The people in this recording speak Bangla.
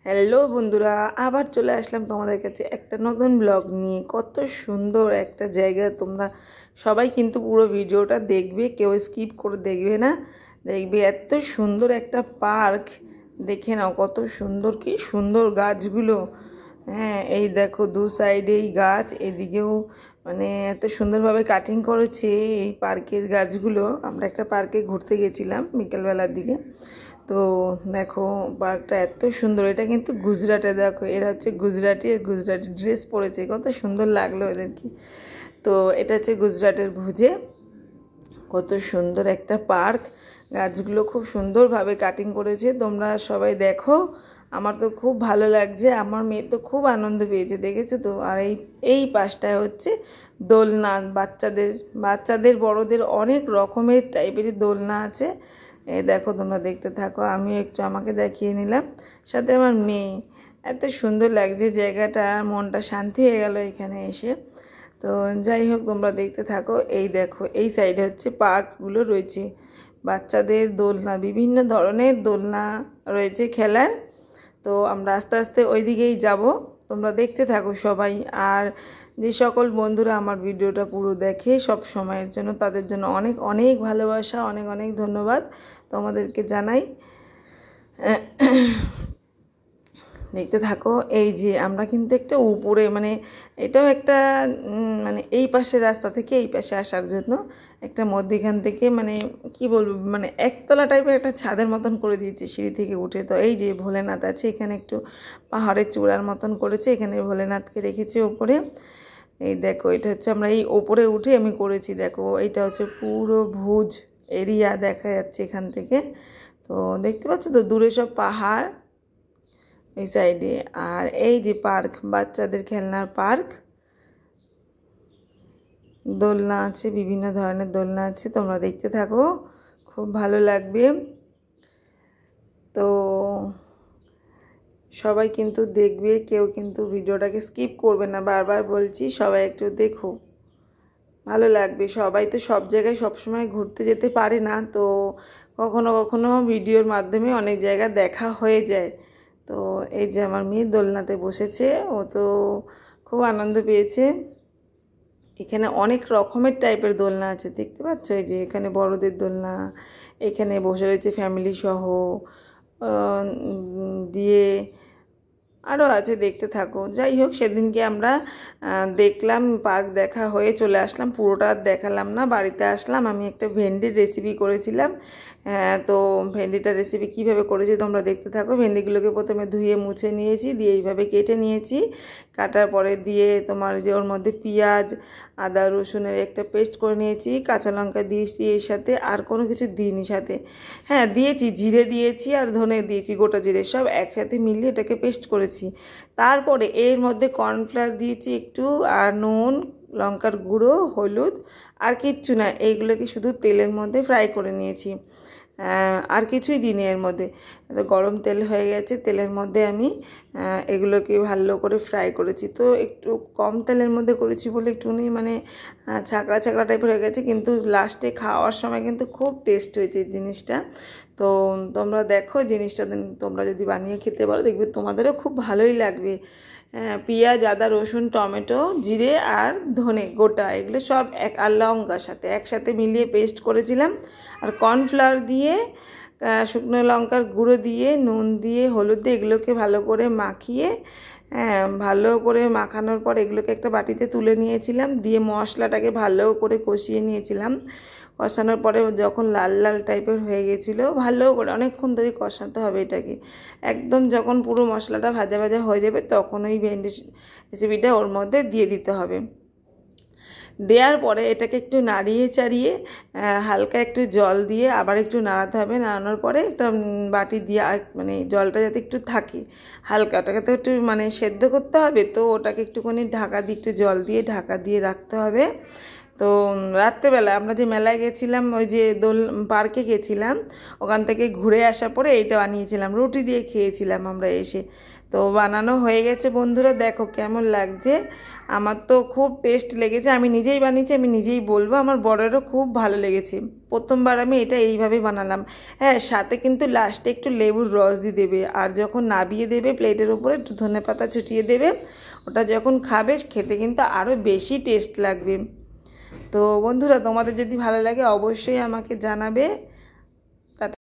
হ্যালো বন্ধুরা, আবার চলে আসলাম তোমাদের কাছে একটা নতুন ব্লগ নিয়ে। কত সুন্দর একটা জায়গা, তোমরা সবাই কিন্তু পুরো ভিডিওটা দেখবে, কেউ স্কিপ করে দেখবে না। দেখবে এত সুন্দর একটা পার্ক, দেখে নাও কত সুন্দর, কি সুন্দর গাছগুলো। হ্যাঁ, এই দেখো দু সাইডেই গাছ, এদিকেও মানে এত সুন্দরভাবে কাটিং করেছে এই পার্কের গাছগুলো। আমরা একটা পার্কে ঘুরতে গেছিলাম বিকেলবেলার দিকে, তো দেখো পার্কটা এত সুন্দর। এটা কিন্তু গুজরাটে, দেখো এরা হচ্ছে গুজরাটি, গুজরাটি ড্রেস পরেছে, কত সুন্দর লাগলো এদেরকে। তো এটা হচ্ছে গুজরাটের ভুজে। কত সুন্দর একটা পার্ক, গাছগুলো খুব সুন্দরভাবে কাটিং করেছে, তোমরা সবাই দেখো। আমার তো খুব ভালো লাগছে, আমার মেয়ে তো খুব আনন্দ পেয়েছে, দেখেছো তো। আর এই পাশটায় হচ্ছে দোলনা, বাচ্চাদের বড়দের অনেক রকমের টাইপের দোলনা আছে। এই দেখো, তোমরা দেখতে থাকো, আমিও একটু আমাকে দেখিয়ে নিলাম, সাথে আমার মেয়ে। এত সুন্দর লাগছে জায়গাটা, মনটা শান্তি হয়ে গেল এখানে এসে। তো যাই হোক, তোমরা দেখতে থাকো। এই দেখো এই সাইডে হচ্ছে পার্কগুলো রয়েছে, বাচ্চাদের দোলনা, বিভিন্ন ধরনের দোলনা রয়েছে খেলার। তো আমরা আস্তে আস্তে ওই দিকেই যাব, তোমরা দেখতে থাকো সবাই। আর যে সকল বন্ধুরা আমার ভিডিওটা পুরো দেখে সব সময়ের জন্য, তাদের জন্য অনেক অনেক ভালোবাসা, অনেক অনেক ধন্যবাদ তোমাদেরকে জানাই। দেখতে থাকো। এই যে আমরা কিন্তু একটা উপরে, মানে এটাও একটা মানে এই পাশে রাস্তা থেকে এই পাশে আসার জন্য একটা মধ্যিখান থেকে, মানে কি বলবো, মানে একতলা টাইপের একটা ছাদের মতন করে দিয়েছে সিঁড়ি থেকে উঠে। তো এই যে ভোলেনাথ আছে এখানে, একটু পাহাড়ের চূড়ার মতন করেছে, এখানে ভোলেনাথকে রেখেছে ওপরে। এই দেখো, এটা হচ্ছে আমরা এই ওপরে উঠে আমি করেছি। দেখো এইটা হচ্ছে পুরো ভুজ এরিয়া দেখা যাচ্ছে এখান থেকে। তো দেখতে পাচ্ছ তো দূরে সব পাহাড় এই সাইডে। আর এই যে পার্ক, বাচ্চাদের খেলনার পার্ক, দোলনা আছে, বিভিন্ন ধরনের দোলনা আছে, তোমরা দেখতে থাকো, খুব ভালো লাগবে। তো সবাই কিন্তু দেখবে, কেউ কিন্তু ভিডিওটাকে স্কিপ করবে না, বারবার বলছি, সবাই একটু দেখো, ভালো লাগবে। সবাই তো সব জায়গায় সবসময় ঘুরতে যেতে পারে না, তো কখনো কখনো ভিডিওর মাধ্যমে অনেক জায়গা দেখা হয়ে যায়। তো এই যে আমার মেয়ে দোলনাতে বসেছে, ও তো খুব আনন্দ পেয়েছে। এখানে অনেক রকমের টাইপের দোলনা আছে, দেখতে পাচ্ছ। এই যে এখানে বড়দের দোলনা, এখানে বসে রয়েছে ফ্যামিলি সহ, দিয়ে আরও আছে, দেখতে থাকো। যাই হোক, সেদিনকে আমরা দেখলাম, পার্ক দেখা হয়ে চলে আসলাম, পুরোটা দেখালাম না, বাড়িতে আসলাম। আমি একটা ভেন্ডির রেসিপি করেছিলাম। তো ভেন্ডিটার রেসিপি কিভাবে করেছি তোমরা দেখতে থাকো। ভেন্ডিগুলোকে প্রথমে ধুয়ে মুছে নিয়েছি, দিয়ে এইভাবে কেটে নিয়েছি। কাটার পরে দিয়ে তোমার যে ওর মধ্যে পেঁয়াজ, আদা রসুনের একটা পেস্ট করে নিয়েছি, কাঁচা লঙ্কা দিয়েছি এর সাথে, আর কোনো কিছু দিইনি সাথে। হ্যাঁ দিয়েছি, জিরে দিয়েছি আর ধনে দিয়েছি, গোটা জিরে, সব একসাথে মিলিয়ে এটাকে পেস্ট করেছি। তারপরে এর মধ্যে কর্নফ্লাওয়ার দিয়েছি একটু, আর নুন, লঙ্কার গুঁড়ো, হলুদ, আর কিচ্ছু না, এইগুলোকে শুধু তেলের মধ্যে ফ্রাই করে নিয়েছি। আর কিছুই দিইনি এর মধ্যে। তো গরম তেল হয়ে গেছে, তেলের মধ্যে আমি এগুলোকে ভালো করে ফ্রাই করেছি। তো একটু কম তেলের মধ্যে করেছি বলে একটুখানি মানে ছাকড়া ছাকড়া টাইপের হয়ে গেছে, কিন্তু লাস্টে খাওয়ার সময় কিন্তু খুব টেস্ট হয়েছে এই জিনিসটা। তো তোমরা দেখো জিনিসটা, তোমরা যদি বানিয়ে খেতে পারো দেখবে তোমাদেরও খুব ভালোই লাগবে। পেঁয়াজ, আদা রসুন, টমেটো, জিরে আর ধনে গোটা, এগুলো সব আর লঙ্কার সাথে একসাথে মিলিয়ে পেস্ট করেছিলাম। আর কর্নফ্লাওয়ার দিয়ে, শুকনো লঙ্কার গুঁড়ো দিয়ে, নুন দিয়ে, হলুদ দিয়ে এগুলোকে ভালো করে মাখিয়ে, ভালো করে মাখানোর পর এগুলোকে একটা বাটিতে তুলে নিয়েছিলাম, দিয়ে মশলাটাকে ভালো করে কষিয়ে নিয়েছিলাম। কষানোর পরে যখন লাল লাল টাইপের হয়ে গেছিলো, ভালো করে অনেকক্ষণ ধরে কষাতে হবে এটাকে, একদম যখন পুরো মশলাটা ভাজা ভাজা হয়ে যাবে তখন ওই ভেন্ডি রেসিপিটা ওর মধ্যে দিয়ে দিতে হবে। দেওয়ার পরে এটাকে একটু নাড়িয়ে চাড়িয়ে হালকা একটু জল দিয়ে আবার একটু নাড়াতে হবে। নাড়ানোর পরে একটা বাটি দিয়ে, মানে জলটা যাতে একটু থাকে হালকা, ওটাকে তো একটু মানে সেদ্ধ করতে হবে, তো ওটাকে একটুখানি ঢাকা দিয়ে, একটু জল দিয়ে ঢাকা দিয়ে রাখতে হবে। তো রাত্রেবেলা আমরা যে মেলায় গেছিলাম, ওই যে পার্কে গেছিলাম, ওখান থেকে ঘুরে আসার পরে এইটা বানিয়েছিলাম, রুটি দিয়ে খেয়েছিলাম আমরা এসে। তো বানানো হয়ে গেছে বন্ধুরা, দেখো কেমন লাগছে। আমার তো খুব টেস্ট লেগেছে, আমি নিজেই বানিয়েছি, আমি নিজেই বলবো, আমার বড়েরও খুব ভালো লেগেছে। প্রথমবার আমি এটা এইভাবে বানালাম। হ্যাঁ, সাথে কিন্তু লাস্টে একটু লেবুর রস দিয়ে দেবে, আর যখন নাবিয়ে দেবে প্লেটের উপরে একটু ধনেপাতা ছুটিয়ে দেবে। ওটা যখন খাবে খেতে কিন্তু আরও বেশি টেস্ট লাগবে। তো বন্ধুরা, তোমাদের যদি ভালো লাগে অবশ্যই আমাকে জানাবে।